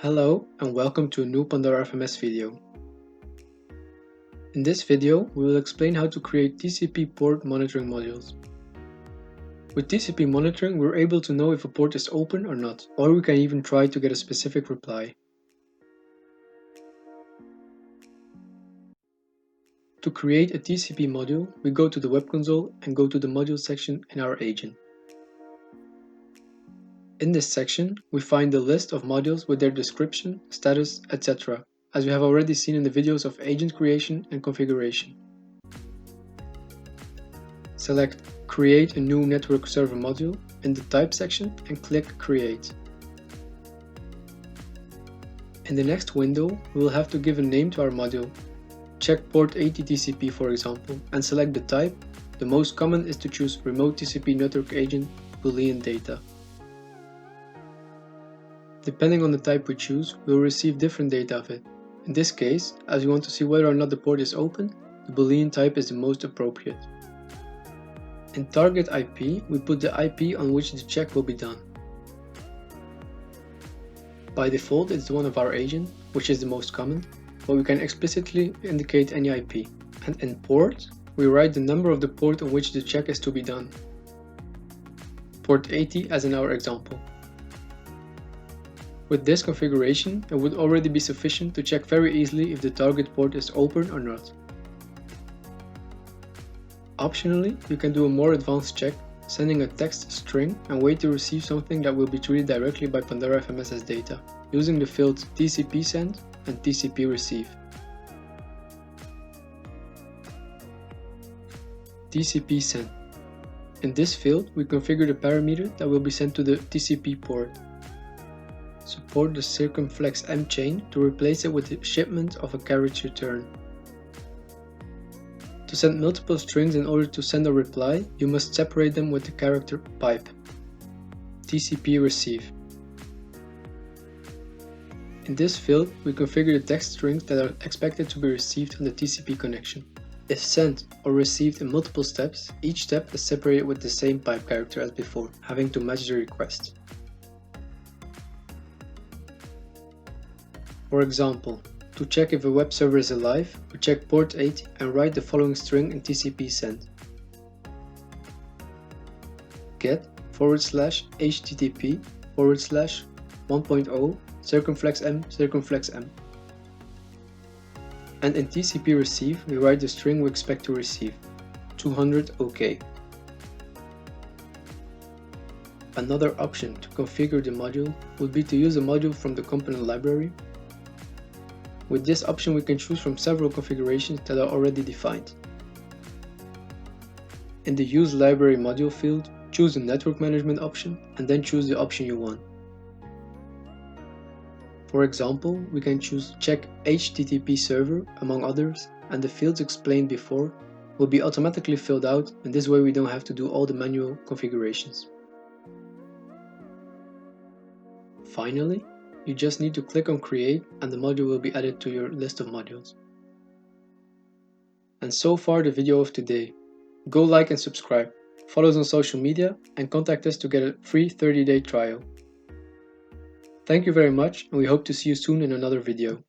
Hello and welcome to a new Pandora FMS video. In this video, we will explain how to create TCP port monitoring modules. With TCP monitoring, we're able to know if a port is open or not, or we can even try to get a specific reply. To create a TCP module, we go to the web console and go to the module section in our agent. In this section, we find the list of modules with their description, status, etc., as we have already seen in the videos of agent creation and configuration. Select Create a new network server module in the Type section and click Create. In the next window, we will have to give a name to our module. Check port 80 TCP for example, and select the type. The most common is to choose Remote TCP Network Agent Boolean Data. Depending on the type we choose, we will receive different data of it. In this case, as we want to see whether or not the port is open, the Boolean type is the most appropriate. In target IP, we put the IP on which the check will be done. By default, it's the one of our agent, which is the most common, but we can explicitly indicate any IP. And in port, we write the number of the port on which the check is to be done. Port 80 as in our example. With this configuration, it would already be sufficient to check very easily if the target port is open or not. Optionally, you can do a more advanced check, sending a text string and wait to receive something that will be treated directly by Pandora FMS as data, using the fields TCP send and TCP receive. TCP send. In this field, we configure the parameter that will be sent to the TCP port. Support the circumflex M chain to replace it with the shipment of a carriage return. To send multiple strings in order to send a reply, you must separate them with the character pipe. TCP receive. In this field, we configure the text strings that are expected to be received on the TCP connection. If sent or received in multiple steps, each step is separated with the same pipe character as before, having to match the request. For example, to check if a web server is alive, we check port 80 and write the following string in TCP send. Get /http /1.0 circumflex M. And in TCP receive, we write the string we expect to receive, 200 OK. Another option to configure the module would be to use a module from the component library. With this option, we can choose from several configurations that are already defined. In the Use Library Module field, choose the Network Management option and then choose the option you want. For example, we can choose Check HTTP Server, among others, and the fields explained before will be automatically filled out, and this way we don't have to do all the manual configurations. Finally, you just need to click on Create and the module will be added to your list of modules. And so far the video of today. Go like and subscribe, follow us on social media and contact us to get a free 30-day trial. Thank you very much and we hope to see you soon in another video.